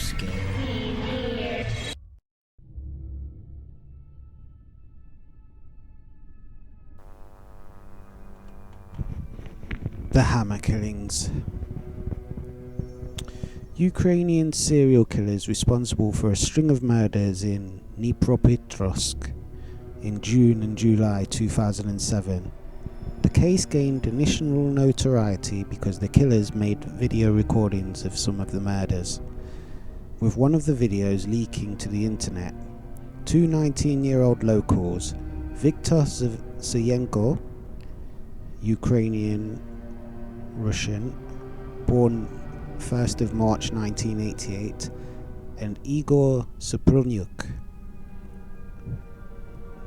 scary. The Hammer Killings. Ukrainian serial killers responsible for a string of murders in Dnipropetrovsk in June and July 2007. The case gained initial notoriety because the killers made video recordings of some of the murders, with one of the videos leaking to the internet. Two 19-year-old locals, Viktor Sayenko, Ukrainian-Russian, born 1st of March 1988, and Igor Suprunyuk,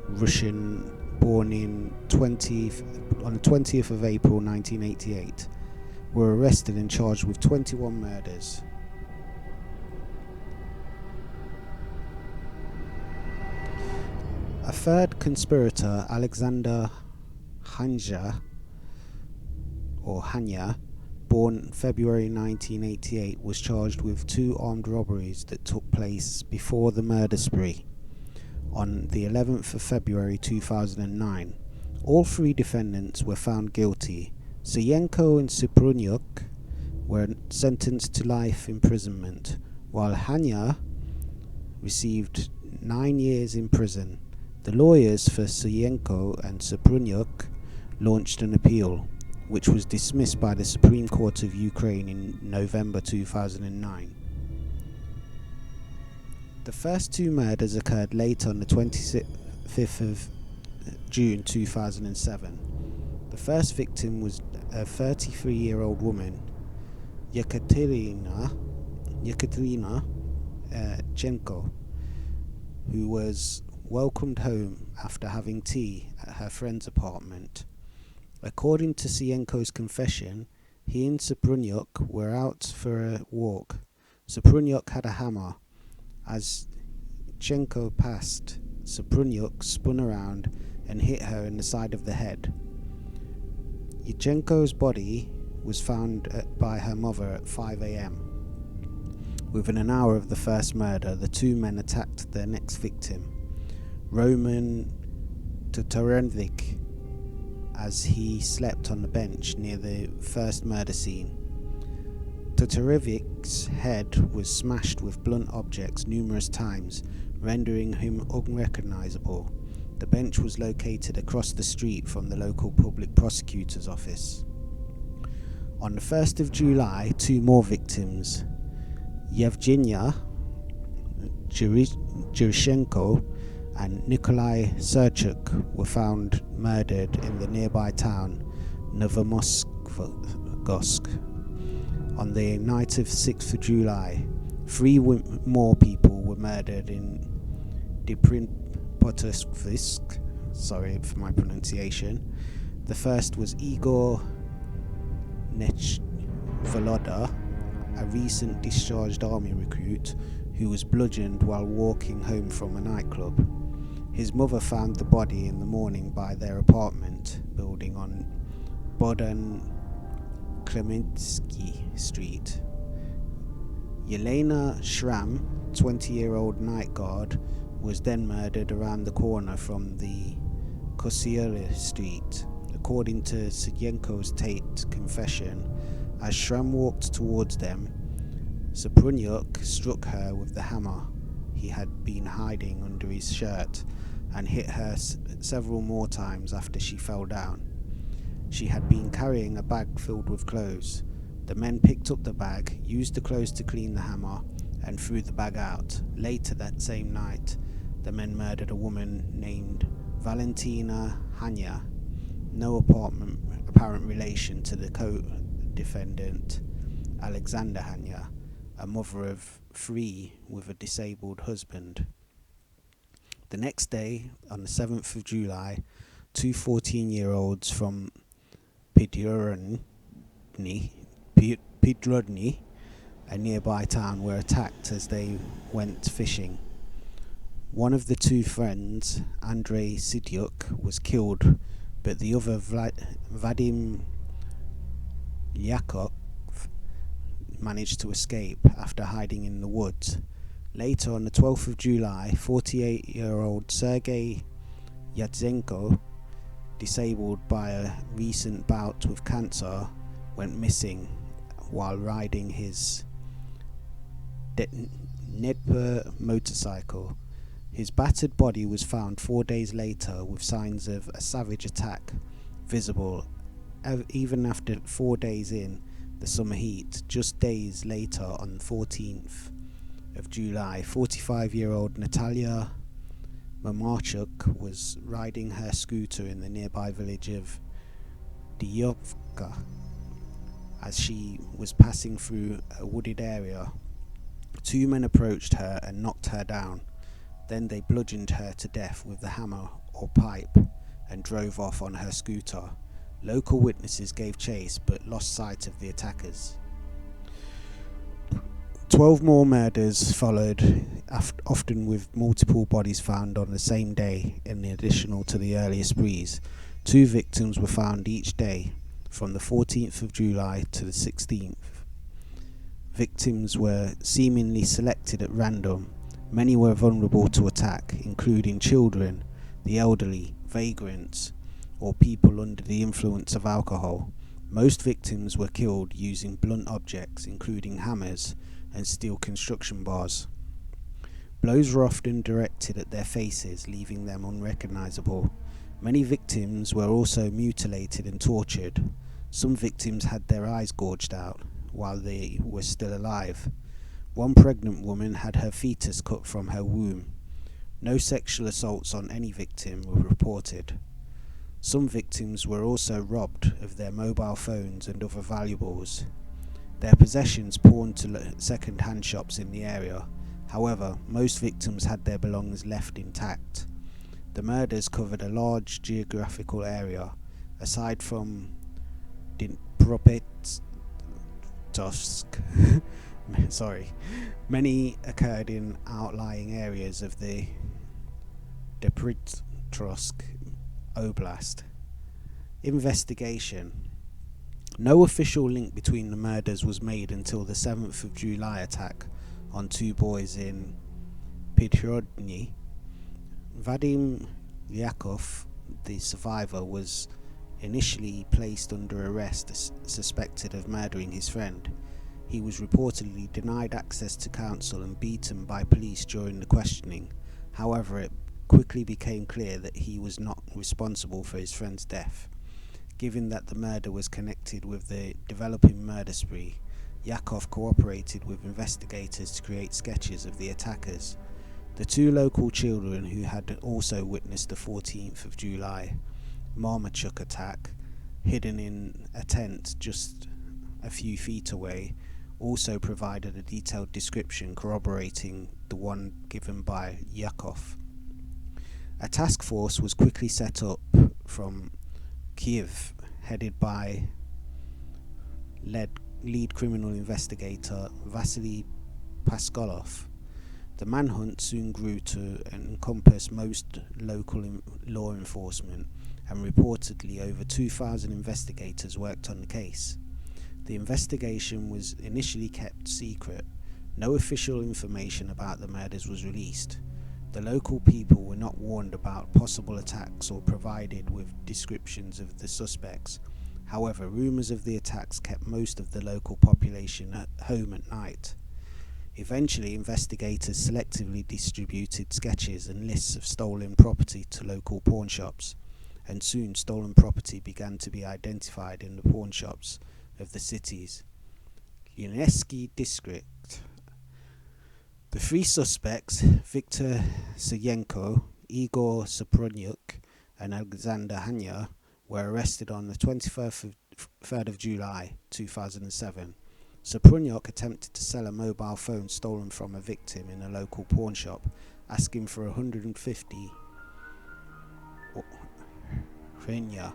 Russian, born on 20th of April 1988, were arrested and charged with 21 murders. A third conspirator, Alexander Hanya, born February 1988, was charged with two armed robberies that took place before the murder spree on the 11th of February 2009. All three defendants were found guilty. Sayenko and Suprunyuk were sentenced to life imprisonment, while Hanya received 9 years in prison. The lawyers for Sayenko and Suprunyuk launched an appeal, which was dismissed by the Supreme Court of Ukraine in November 2009. The first two murders occurred late on the 25th of June 2007. The first victim was a 33-year-old woman, Yekaterina Chenko, who was welcomed home after having tea at her friend's apartment. According to Sayenko's confession, he and Suprunyuk were out for a walk. Suprunyuk had a hammer. As Chenko passed, Suprunyuk spun around and hit her in the side of the head. Yachenko's body was found by her mother at 5 a.m. Within an hour of the first murder, the two men attacked their next victim, Roman Tatarenvik, as he slept on the bench near the first murder scene. Tatarevic's head was smashed with blunt objects numerous times, rendering him unrecognizable. The bench was located across the street from the local public prosecutor's office. On the 1st of July, two more victims, Yevgenia Jirishenko and Nikolai Serchuk, were found murdered in the nearby town Novomoskvosk. On the night of 6th of July, three more people were murdered in Dnipropetrovsk. Sorry for my pronunciation. The first was Igor Nechvoloda, a recent discharged army recruit who was bludgeoned while walking home from a nightclub. His mother found the body in the morning by their apartment building on Bohdan Klemensky Street. Yelena Shram, 20-year-old night guard, was then murdered around the corner from the Kosyele Street. According to Sayenko's taped confession, as Shram walked towards them, Suprunyuk struck her with the hammer he had been hiding under his shirt and hit her several more times after she fell down. She had been carrying a bag filled with clothes. The men picked up the bag, used the clothes to clean the hammer, and threw the bag out. Later that same night, the men murdered a woman named Valentina Hanya, no apparent relation to the co-defendant Alexander Hanya, a mother of three with a disabled husband. The next day, on the 7th of July, two 14-year-olds from Pidrodny, a nearby town, were attacked as they went fishing. One of the two friends, Andrei Sidyuk, was killed, but the other, Vadim Yakov, managed to escape after hiding in the woods. Later, on the 12th of July, 48-year-old Sergei Yatsenko, disabled by a recent bout with cancer, went missing while riding his Dnepr motorcycle. His battered body was found 4 days later with signs of a savage attack visible even after 4 days in the summer heat. Just days later, on the 14th of July, 45-year-old Natalia Mamarchuk was riding her scooter in the nearby village of Dyovka. As she was passing through a wooded area, 2 men approached her and knocked her down. Then they bludgeoned her to death with the hammer or pipe and drove off on her scooter. Local witnesses gave chase but lost sight of the attackers. 12 more murders followed, often with multiple bodies found on the same day in addition to the earlier sprees. 2 victims were found each day from the 14th of July to the 16th. Victims were seemingly selected at random. Many were vulnerable to attack, including children, the elderly, vagrants, or people under the influence of alcohol. Most victims were killed using blunt objects, including hammers and steel construction bars. Blows were often directed at their faces, leaving them unrecognizable. Many victims were also mutilated and tortured. Some victims had their eyes gouged out while they were still alive. One pregnant woman had her fetus cut from her womb. No sexual assaults on any victim were reported. Some victims were also robbed of their mobile phones and other valuables. Their possessions pawned to second-hand shops in the area. However, most victims had their belongings left intact. The murders covered a large geographical area. Aside from Dnipropetrovsk, many occurred in outlying areas of the Dnipropetrovsk Oblast. Investigation. No official link between the murders was made until the 7th of July attack on 2 boys in Pirodny. Vadim Yakov, the survivor, was initially placed under arrest, suspected of murdering his friend. He was reportedly denied access to counsel and beaten by police during the questioning. However, it quickly became clear that he was not responsible for his friend's death. Given that the murder was connected with the developing murder spree, Yakov cooperated with investigators to create sketches of the attackers. The 2 local children who had also witnessed the 14th of July Marmachuk attack, hidden in a tent just a few feet away, also provided a detailed description corroborating the one given by Yakov. A task force was quickly set up from Kiev, headed by lead criminal investigator Vasily Paskolov. The manhunt soon grew to encompass most local law enforcement, and reportedly over 2,000 investigators worked on the case. The investigation was initially kept secret. No official information about the murders was released. The local people were not warned about possible attacks or provided with descriptions of the suspects. However, rumors of the attacks kept most of the local population at home at night. Eventually, investigators selectively distributed sketches and lists of stolen property to local pawn shops, and soon stolen property began to be identified in the pawn shops of the city's Lyuneski district. The 3 suspects, Viktor Sayenko, Igor Sopronyuk, and Alexander Hanya, were arrested on the 23rd of July 2007. Sopronyuk attempted to sell a mobile phone stolen from a victim in a local pawn shop, asking for 150 hryvnia,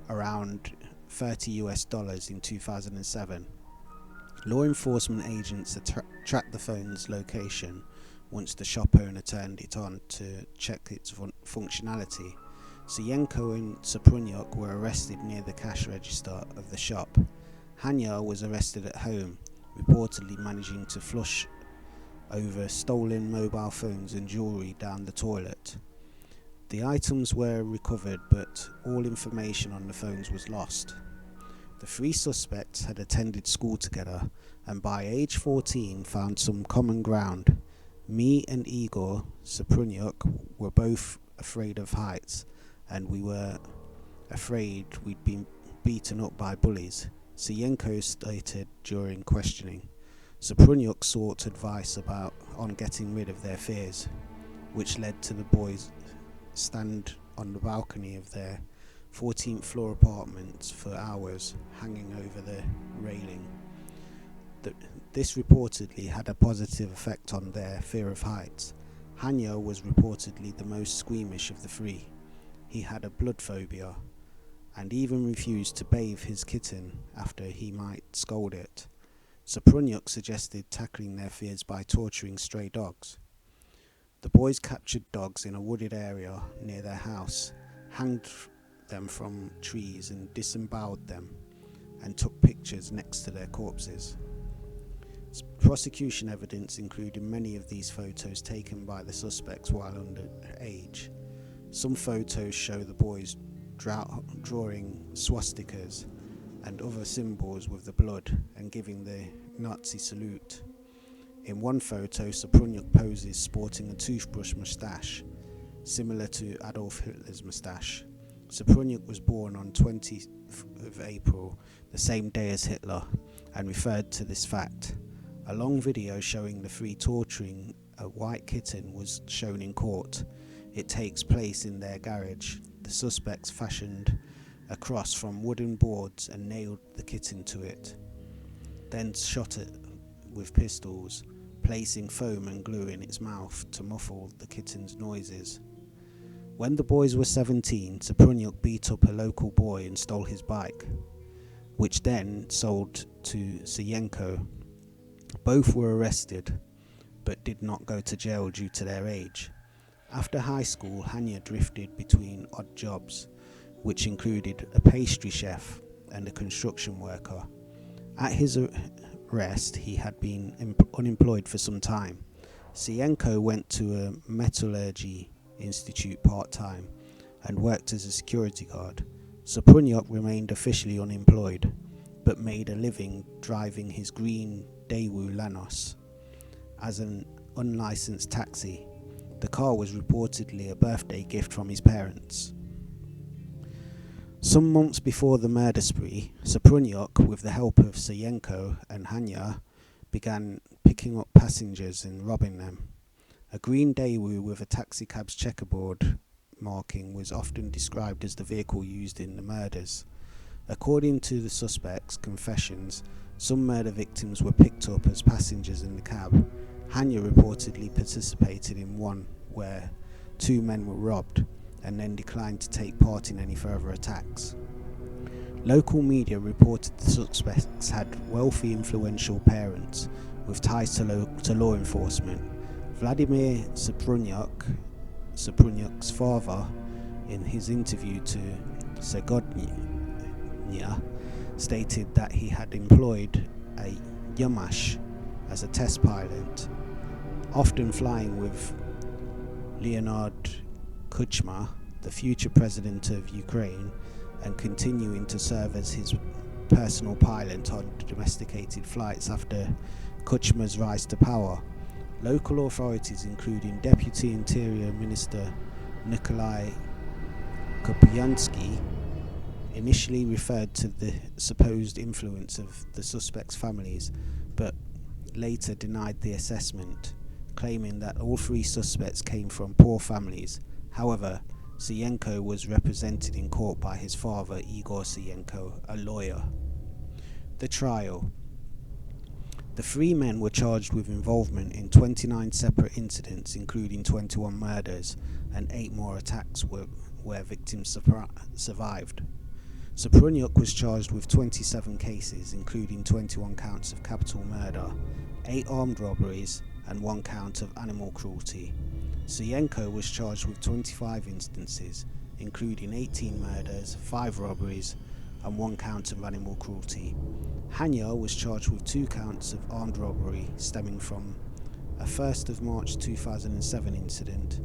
around $30 in 2007. Law enforcement agents tracked the phone's location once the shop owner turned it on to check its functionality. Sayenko and Sopronyuk were arrested near the cash register of the shop. Hanya was arrested at home, reportedly managing to flush over stolen mobile phones and jewellery down the toilet. The items were recovered, but all information on the phones was lost. The three suspects had attended school together and by age 14 found some common ground. Me and Igor Saprunyuk were both afraid of heights, and we were afraid we'd been beaten up by bullies, Sienko stated during questioning. Saprunyuk sought advice on getting rid of their fears, which led to the boys stand on the balcony of their 14th floor apartment for hours, hanging over the railing. This reportedly had a positive effect on their fear of heights. Hanya was reportedly the most squeamish of the three. He had a blood phobia and even refused to bathe his kitten after he might scold it. Saprunyuk suggested tackling their fears by torturing stray dogs. The boys captured dogs in a wooded area near their house, hanged them from trees and disemboweled them, and took pictures next to their corpses. Prosecution evidence included many of these photos taken by the suspects while underage. Some photos show the boys drawing swastikas and other symbols with the blood and giving the Nazi salute. In one photo, Saprunyuk poses sporting a toothbrush moustache, similar to Adolf Hitler's moustache. Saprunyuk was born on 20th of April, the same day as Hitler, and referred to this fact. A long video showing the three torturing a white kitten was shown in court. It takes place in their garage. The suspects fashioned a cross from wooden boards and nailed the kitten to it, then shot it with pistols, placing foam and glue in its mouth to muffle the kitten's noises. When the boys were 17, Saprunyuk beat up a local boy and stole his bike, which then sold to Sienko. Both were arrested, but did not go to jail due to their age. After high school, Hanya drifted between odd jobs, which included a pastry chef and a construction worker. At his arrest, he had been unemployed for some time. Sienko went to a metallurgy institute part-time and worked as a security guard. Saprunyuk remained officially unemployed, but made a living driving his green Daewoo Lanos as an unlicensed taxi. The car was reportedly a birthday gift from his parents. Some months before the murder spree, Saprunyuk, with the help of Sienko and Hanya, began picking up passengers and robbing them. A green Daewoo with a taxicab's checkerboard marking was often described as the vehicle used in the murders. According to the suspects' confessions, some murder victims were picked up as passengers in the cab. Hanya reportedly participated in one where two men were robbed and then declined to take part in any further attacks. Local media reported the suspects had wealthy, influential parents with ties to law enforcement. Vladimir Saprunyuk's father, in his interview to Segodnya, stated that he had employed a Yamash as a test pilot, often flying with Leonid Kuchma, the future president of Ukraine, and continuing to serve as his personal pilot on domesticated flights after Kuchma's rise to power. Local authorities, including Deputy Interior Minister Nikolai Kopyansky, initially referred to the supposed influence of the suspects' families, but later denied the assessment, claiming that all three suspects came from poor families. However, Sienko was represented in court by his father, Igor Sienko, a lawyer. The trial. The three men were charged with involvement in 29 separate incidents, including 21 murders, and 8 more attacks where victims survived. Saprunyuk was charged with 27 cases, including 21 counts of capital murder, 8 armed robberies, and 1 count of animal cruelty. Sienko was charged with 25 instances, including 18 murders, 5 robberies, and 1 count of animal cruelty. Hanya was charged with 2 counts of armed robbery stemming from a 1st of March 2007 incident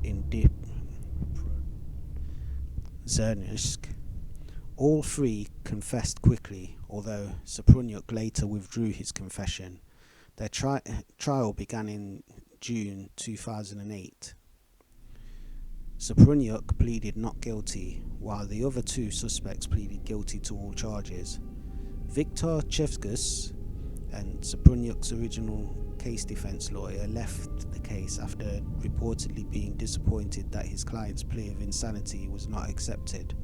in Zernsk. All 3 confessed quickly, although Saprunyuk later withdrew his confession. Their trial began in June 2008. Saprunyuk pleaded not guilty, while the other 2 suspects pleaded guilty to all charges. Viktor Chevskus, and Saprunyuk's original case defense lawyer, left the case after reportedly being disappointed that his client's plea of insanity was not accepted.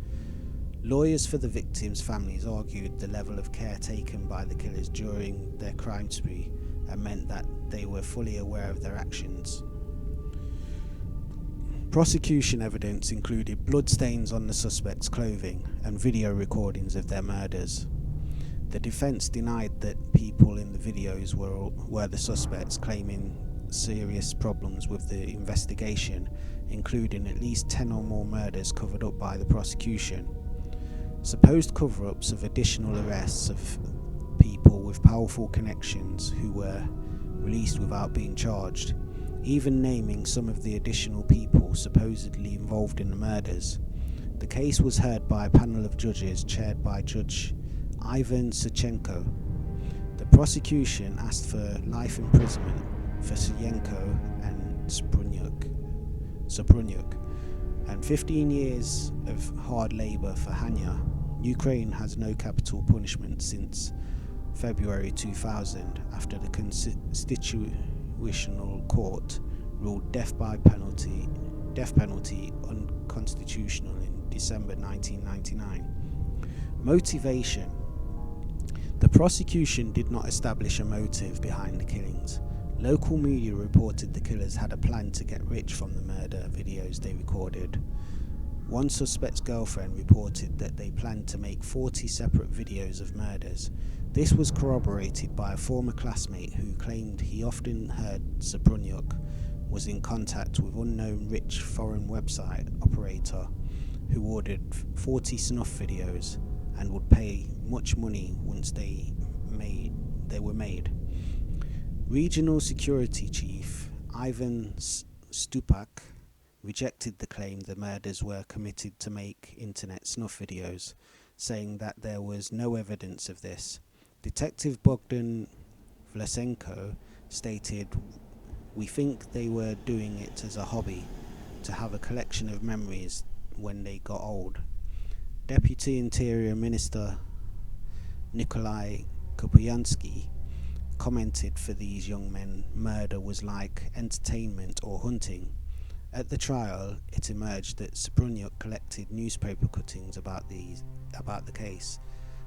Lawyers for the victims' families argued the level of care taken by the killers during their crime spree and meant that they were fully aware of their actions. Prosecution evidence included bloodstains on the suspects' clothing and video recordings of their murders. The defense denied that people in the videos were the suspects, claiming serious problems with the investigation, including at least 10 or more murders covered up by the prosecution. Supposed cover-ups of additional arrests of people with powerful connections who were released without being charged, even naming some of the additional people supposedly involved in the murders. The case was heard by a panel of judges chaired by Judge Ivan Suchenko. The prosecution asked for life imprisonment for Suchenko and Saprunyuk, and 15 years of hard labour for Hanya. Ukraine has no capital punishment since February 2000, after the Constitutional Court ruled death penalty unconstitutional in December 1999. Motivation. The prosecution did not establish a motive behind the killings. Local media reported the killers had a plan to get rich from the murder videos they recorded. One suspect's girlfriend reported that they planned to make 40 separate videos of murders. This was corroborated by a former classmate who claimed he often heard Saprunyuk was in contact with unknown rich foreign website operator who ordered 40 snuff videos and would pay much money once they were made. Regional Security Chief Ivan Stupak rejected the claim the murders were committed to make internet snuff videos, saying that there was no evidence of this. Detective Bogdan Vlasenko stated, "We think they were doing it as a hobby, to have a collection of memories when they got old." Deputy Interior Minister Nikolai Kupiansky commented, "For these young men, murder was like entertainment or hunting." At the trial, it emerged that Saprunyuk collected newspaper cuttings about the case.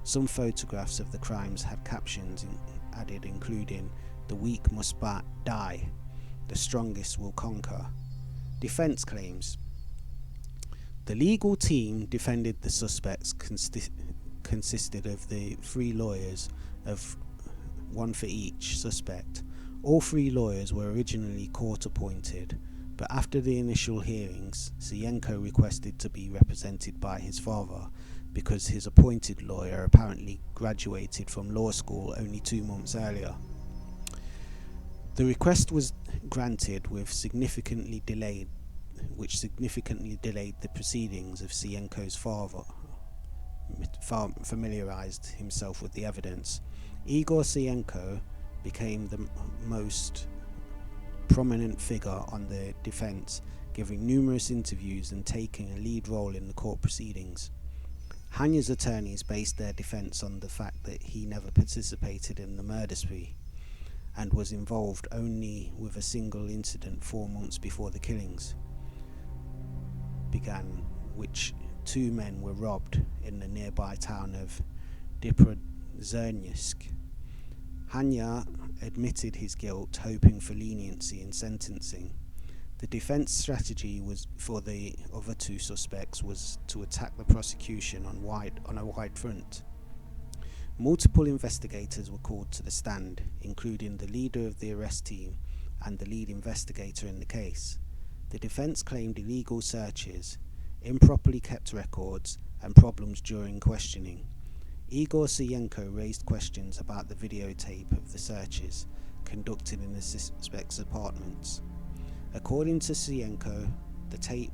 Some photographs of the crimes had captions added, including "The weak must die, the strongest will conquer." Defense claims. The legal team defended the suspects consisted of the 3 lawyers, of 1 for each suspect. All 3 lawyers were originally court-appointed, but after the initial hearings, Suchenko requested to be represented by his father because his appointed lawyer apparently graduated from law school only 2 months earlier. The request was granted, which significantly delayed the proceedings of Suchenko's father familiarized himself with the evidence. Igor Suchenko became the most prominent figure on the defense, giving numerous interviews and taking a lead role in the court proceedings. Hanya's attorneys based their defense on the fact that he never participated in the murder spree and was involved only with a single incident 4 months before the killings began, which 2 men were robbed in the nearby town of Zernsk. Hanya admitted his guilt, hoping for leniency in sentencing. The defense strategy for the other 2 suspects was to attack the prosecution on a wide front. Multiple investigators were called to the stand, including the leader of the arrest team and the lead investigator in the case. The defense claimed illegal searches, improperly kept records, and problems during questioning. Igor Siyenko raised questions about the videotape of the searches conducted in the suspects' apartments. According to Siyenko, the tape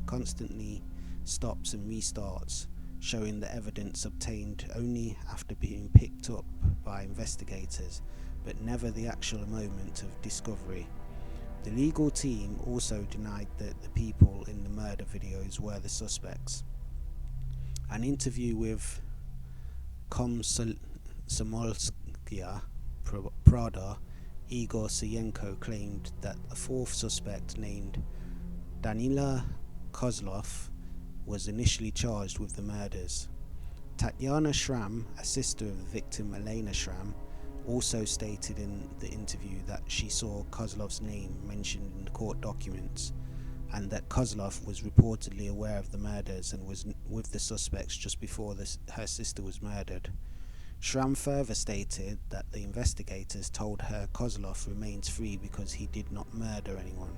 constantly stops and restarts, showing the evidence obtained only after being picked up by investigators, but never the actual moment of discovery. The legal team also denied that the people in the murder videos were the suspects. An interview with Komsomolskaya Pravda, Igor Siyenko claimed that a fourth suspect named Danila Kozlov was initially charged with the murders. Tatyana Shram, a sister of the victim Elena Shram, also stated in the interview that she saw Kozlov's name mentioned in the court documents, and that Kozlov was reportedly aware of the murders and was with the suspects just before her sister was murdered. Shram further stated that the investigators told her Kozlov remains free because he did not murder anyone,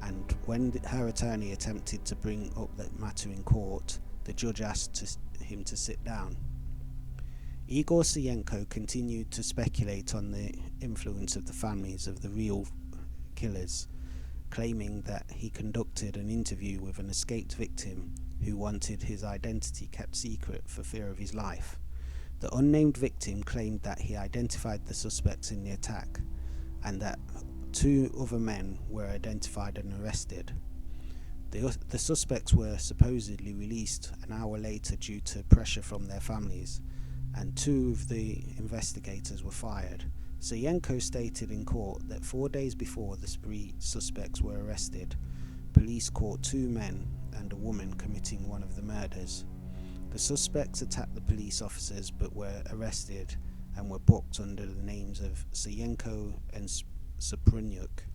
and when her attorney attempted to bring up that matter in court, the judge asked him to sit down. Igor Siyenko continued to speculate on the influence of the families of the real killers, claiming that he conducted an interview with an escaped victim who wanted his identity kept secret for fear of his life. The unnamed victim claimed that he identified the suspects in the attack, and that 2 other men were identified and arrested. The suspects were supposedly released an hour later due to pressure from their families, and 2 of the investigators were fired. Siyenko stated in court that 4 days before the 3 suspects were arrested, police caught 2 men and a woman committing one of the murders. The suspects attacked the police officers but were arrested and were booked under the names of Siyenko and Saprunyuk,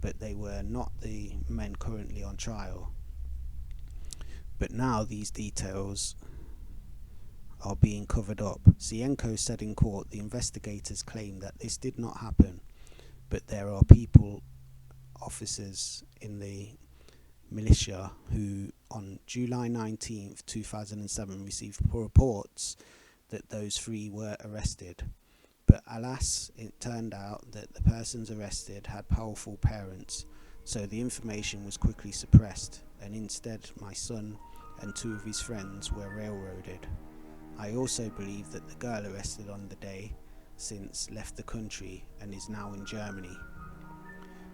but they were not the men currently on trial. But now these details are being covered up. Siyenko said in court the investigators claim that this did not happen, but there are officers in the militia who on July 19th, 2007 received reports that those 3 were arrested. But alas, it turned out that the persons arrested had powerful parents, so the information was quickly suppressed, and instead my son and 2 of his friends were railroaded. I also believe that the girl arrested on the day since left the country and is now in Germany.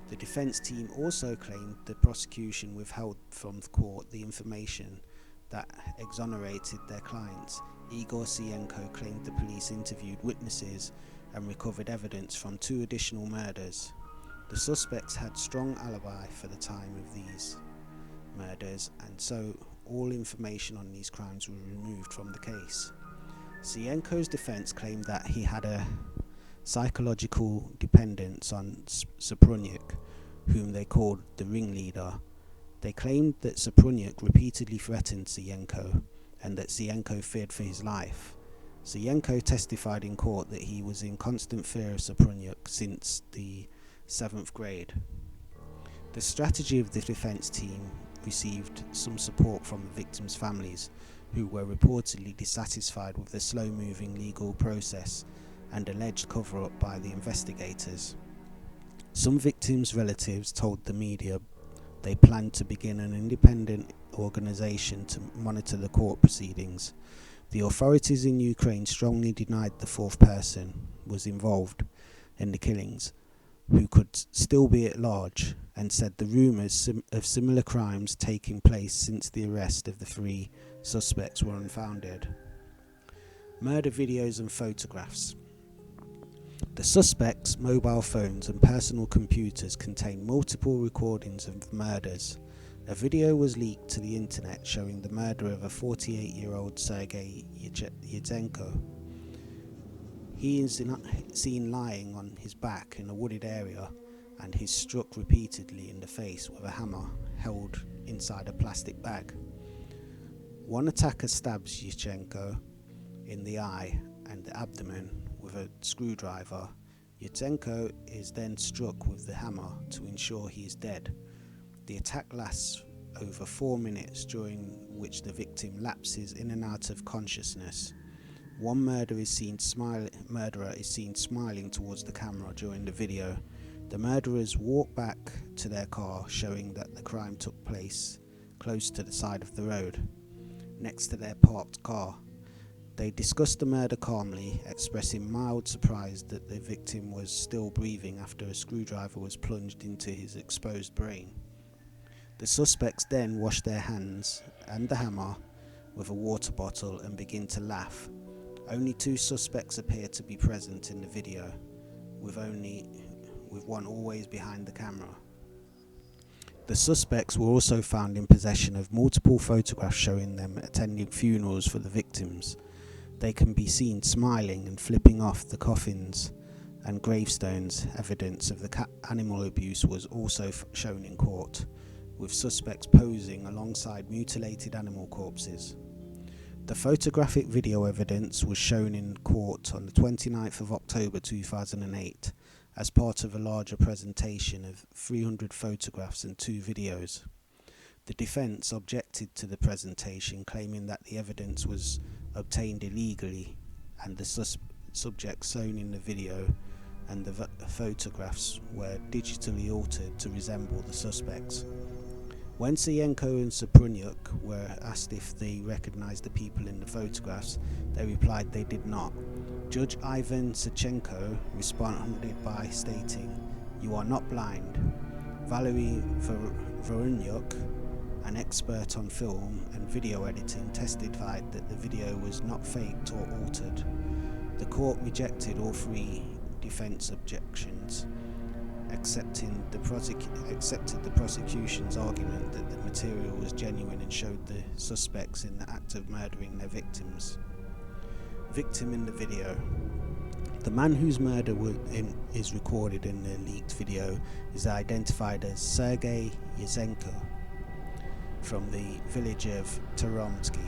The defense team also claimed the prosecution withheld from the court the information that exonerated their clients. Igor Siyenko claimed the police interviewed witnesses and recovered evidence from 2 additional murders. The suspects had strong alibi for the time of these murders, and so all information on these crimes was removed from the case. Siyenko's defense claimed that he had a psychological dependence on Saprunyuk, whom they called the ringleader. They claimed that Saprunyuk repeatedly threatened Siyenko, and that Siyenko feared for his life. Siyenko testified in court that he was in constant fear of Saprunyuk since the 7th grade. The strategy of the defense team received some support from the victims' families, who were reportedly dissatisfied with the slow-moving legal process and alleged cover-up by the investigators. Some victims' relatives told the media they planned to begin an independent organization to monitor the court proceedings. The authorities in Ukraine strongly denied the 4th person was involved in the killings, who could still be at large, and said the rumours of similar crimes taking place since the arrest of the 3 suspects were unfounded. Murder videos and photographs. The suspects' mobile phones and personal computers contained multiple recordings of murders. A video was leaked to the internet showing the murder of a 48-year-old Sergei Yatsenko. He is seen lying on his back in a wooded area, and he's struck repeatedly in the face with a hammer held inside a plastic bag. One attacker stabs Yatsenko in the eye and the abdomen with a screwdriver. Yatsenko is then struck with the hammer to ensure he is dead. The attack lasts a over 4 minutes, during which the victim lapses in and out of consciousness. One murderer is seen smiling towards the camera during the video. The murderers walk back to their car, showing that the crime took place close to the side of the road, next to their parked car. They discuss the murder calmly, expressing mild surprise that the victim was still breathing after a screwdriver was plunged into his exposed brain. The suspects then wash their hands and the hammer with a water bottle and begin to laugh. Only 2 suspects appear to be present in the video, with one always behind the camera. The suspects were also found in possession of multiple photographs showing them attending funerals for the victims. They can be seen smiling and flipping off the coffins and gravestones. Evidence of the animal abuse was also shown in court, with suspects posing alongside mutilated animal corpses. The photographic video evidence was shown in court on the 29th of October 2008 as part of a larger presentation of 300 photographs and 2 videos. The defence objected to the presentation, claiming that the evidence was obtained illegally and the subjects shown in the video and the photographs were digitally altered to resemble the suspects. When Sayenko and Saprunyuk were asked if they recognised the people in the photographs, they replied they did not. Judge Ivan Sachenko responded by stating, "You are not blind." Valery Vorunyuk, an expert on film and video editing, testified that the video was not faked or altered. The court rejected all 3 defence objections, accepted the prosecution's argument that the material was genuine and showed the suspects in the act of murdering their victims. Victim in the video. The man whose murder is recorded in the leaked video is identified as Sergei Yatsenko from the village of Taromsky.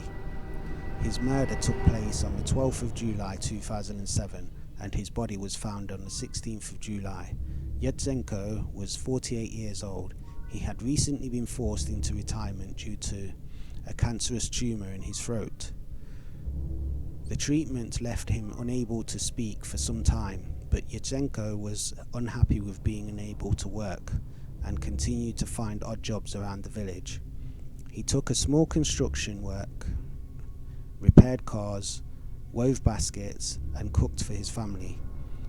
His murder took place on the 12th of July 2007 and his body was found on the 16th of July. Yatsenko was 48 years old. He had recently been forced into retirement due to a cancerous tumour in his throat. The treatment left him unable to speak for some time, but Yatsenko was unhappy with being unable to work and continued to find odd jobs around the village. He took a small construction work, repaired cars, wove baskets, and cooked for his family.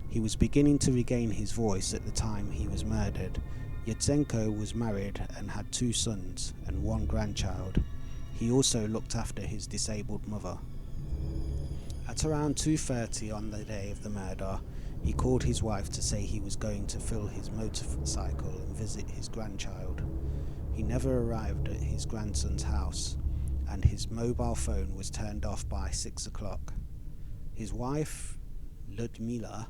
He was beginning to regain his voice at the time he was murdered. Yatsenko was married and had 2 sons and 1 grandchild. He also looked after his disabled mother. At around 2:30 on the day of the murder, he called his wife to say he was going to fill his motorcycle and visit his grandchild. He never arrived at his grandson's house, and his mobile phone was turned off by 6 o'clock. His wife, Ludmila,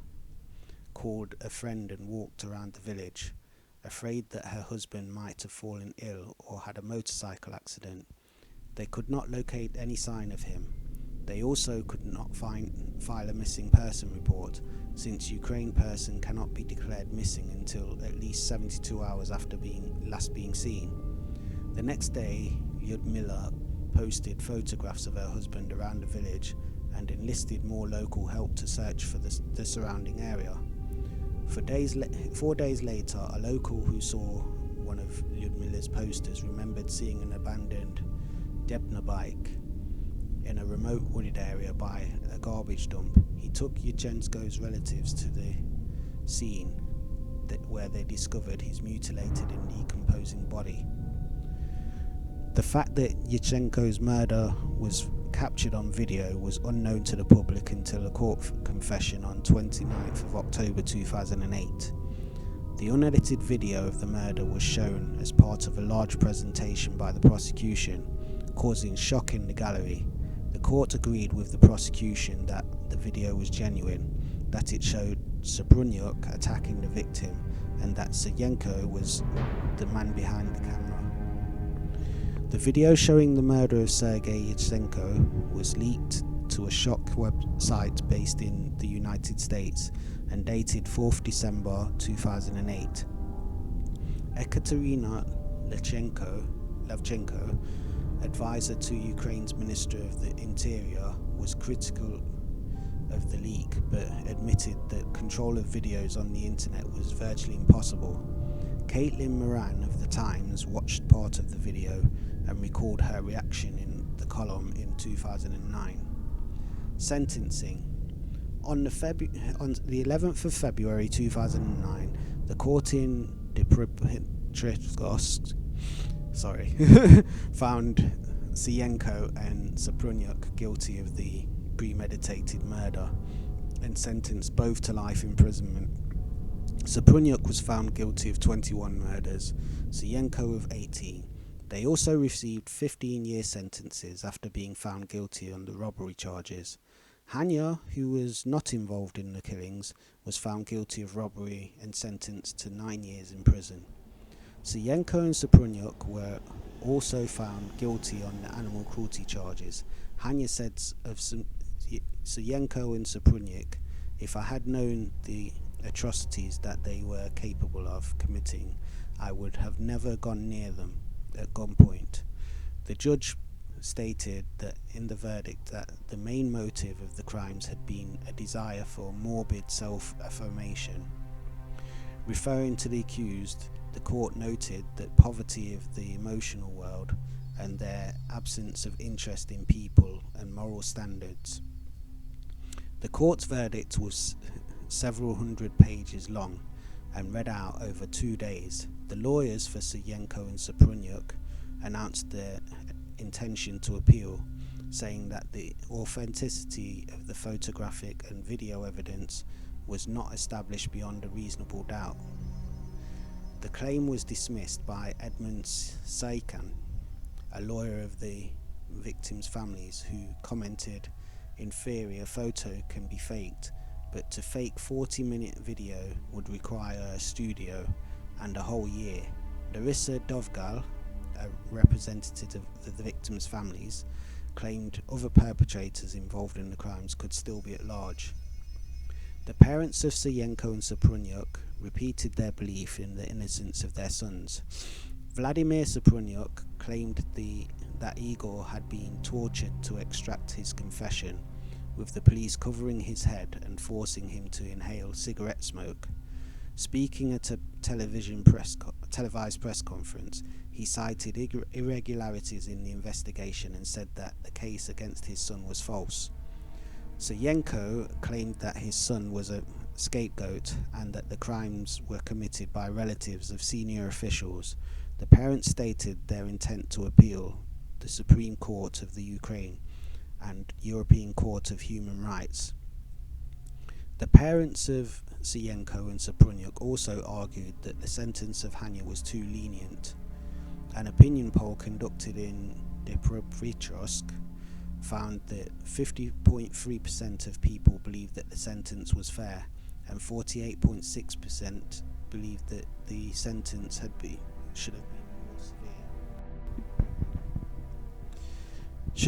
called a friend and walked around the village, afraid that her husband might have fallen ill or had a motorcycle accident. They could not locate any sign of him. They also could not file a missing person report, since Ukraine person cannot be declared missing until at least 72 hours after last being seen. The next day, Lyudmila posted photographs of her husband around the village and enlisted more local help to search for the surrounding area. 4 days later, a local who saw one of Lyudmila's posters remembered seeing an abandoned Debna bike in a remote wooded area by a garbage dump. He took Yatsenko's relatives to the scene where they discovered his mutilated and decomposing body. The fact that Yatsenko's murder was captured on video was unknown to the public until a court confession on 29th of October 2008. The unedited video of the murder was shown as part of a large presentation by the prosecution, causing shock in the gallery. The court agreed with the prosecution that the video was genuine, that it showed Saprunyuk attacking the victim, and that Sayenko was the man behind the camera. The video showing the murder of Sergei Yatsenko was leaked to a shock website based in the United States and dated 4th December 2008. Ekaterina Lechenko, Lavchenko, advisor to Ukraine's Minister of the Interior, was critical of the leak but admitted that control of videos on the internet was virtually impossible. Caitlin Moran of The Times watched part of the video and recalled her reaction in the column in 2009. Sentencing. On the 11th of February 2009, the court in Dnipropetrovsk found Sienko and Saprunyuk guilty of the premeditated murder and sentenced both to life imprisonment. Saprunyuk was found guilty of 21 murders, Sienko of 18. They also received 15-year sentences after being found guilty on the robbery charges. Hanya, who was not involved in the killings, was found guilty of robbery and sentenced to 9 years in prison. Sienko and Saprunyuk were also found guilty on the animal cruelty charges. Hanya said of Sienko and Saprunyuk, "If I had known the atrocities that they were capable of committing, I would have never gone near them," at gunpoint. The judge stated that in the verdict that the main motive of the crimes had been a desire for morbid self-affirmation. Referring to the accused, the court noted that poverty of the emotional world and their absence of interest in people and moral standards. The court's verdict was several hundred pages long and read out over 2 days. The lawyers for Sienko and Saprunyuk announced their intention to appeal, saying that the authenticity of the photographic and video evidence was not established beyond a reasonable doubt. The claim was dismissed by Edmund Saikan, a lawyer of the victims' families, who commented, "In theory, a photo can be faked, but to fake 40-minute video would require a studio and a whole year." Larissa Dovgal, a representative of the victims' families, claimed other perpetrators involved in the crimes could still be at large. The parents of Sienko and Saprunyuk repeated their belief in the innocence of their sons. Vladimir Saprunyuk claimed that Igor had been tortured to extract his confession, with the police covering his head and forcing him to inhale cigarette smoke. Speaking at a televised press conference, he cited irregularities in the investigation and said that the case against his son was false. Sienko claimed that his son was a scapegoat and that the crimes were committed by relatives of senior officials. The parents stated their intent to appeal the Supreme Court of the Ukraine and European Court of Human Rights. The parents of Sienko and Saprunyuk also argued that the sentence of Hanya was too lenient. An opinion poll conducted in Dnipropetrovsk found that 50.3% of people believed that the sentence was fair, and 48.6% believed that the sentence should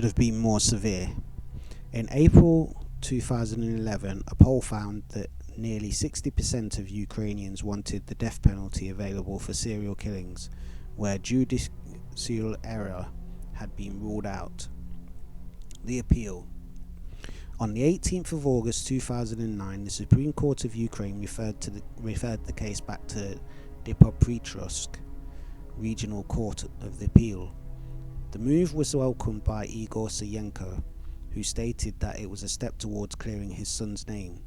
have been more severe. In April 2011, a poll found that nearly 60% of Ukrainians wanted the death penalty available for serial killings, where judicial error had been ruled out. The appeal. On the 18th of August 2009, the Supreme Court of Ukraine referred the case back to Dnipropetrovsk Regional Court of the Appeal. The move was welcomed by Igor Sienko, who stated that it was a step towards clearing his son's name.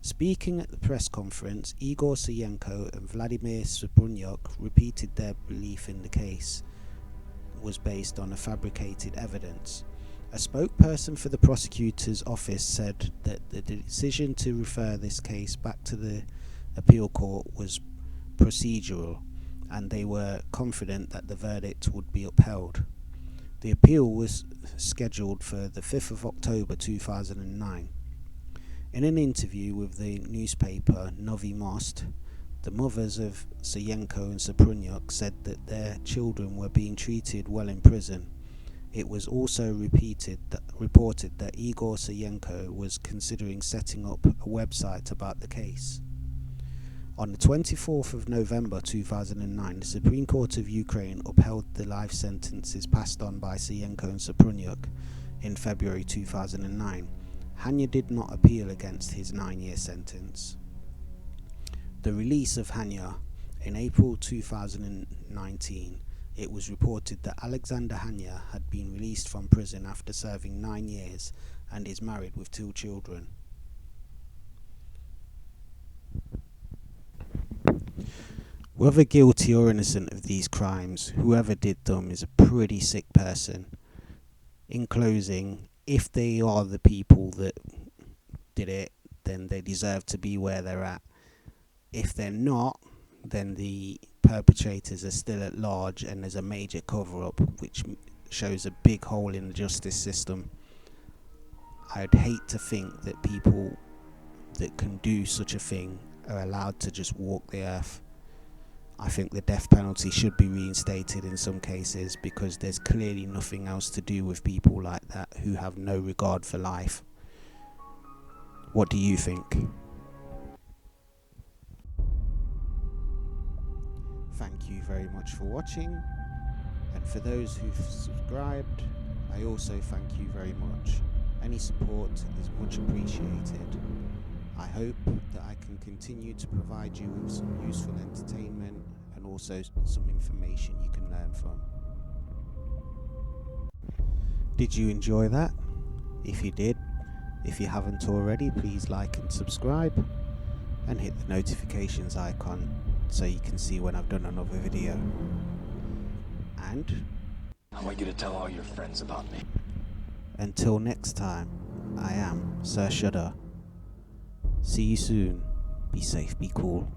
Speaking at the press conference, Igor Sienko and Vladimir Saprunyuk repeated their belief in the case was based on a fabricated evidence. A spokesperson for the prosecutor's office said that the decision to refer this case back to the appeal court was procedural, and they were confident that the verdict would be upheld. The appeal was scheduled for the 5th of October 2009. In an interview with the newspaper Novy Most, the mothers of Sienko and Saprunyuk said that their children were being treated well in prison. It was also reported that Igor Sienko was considering setting up a website about the case. On the 24th of November 2009, the Supreme Court of Ukraine upheld the life sentences passed on by Syyenko and Soprunyuk in February 2009. Hanya did not appeal against his 9-year sentence. The release of Hanya in April 2019, it was reported that Alexander Hanya had been released from prison after serving 9 years and is married with 2 children. Whether guilty or innocent of these crimes, whoever did them is a pretty sick person. In closing, if they are the people that did it, then they deserve to be where they're at. If they're not, then the perpetrators are still at large and there's a major cover-up which shows a big hole in the justice system. I'd hate to think that people that can do such a thing are allowed to just walk the earth. I think the death penalty should be reinstated in some cases because there's clearly nothing else to do with people like that who have no regard for life. What do you think? Thank you very much for watching, and for those who've subscribed, I also thank you very much. Any support is much appreciated. I hope that I can continue to provide you with some useful entertainment and also some information you can learn from. Did you enjoy that? If you did, if you haven't already, please like and subscribe and hit the notifications icon so you can see when I've done another video. And I want you to tell all your friends about me. Until next time, I am Sir Shudder. See you soon. Be safe, be cool.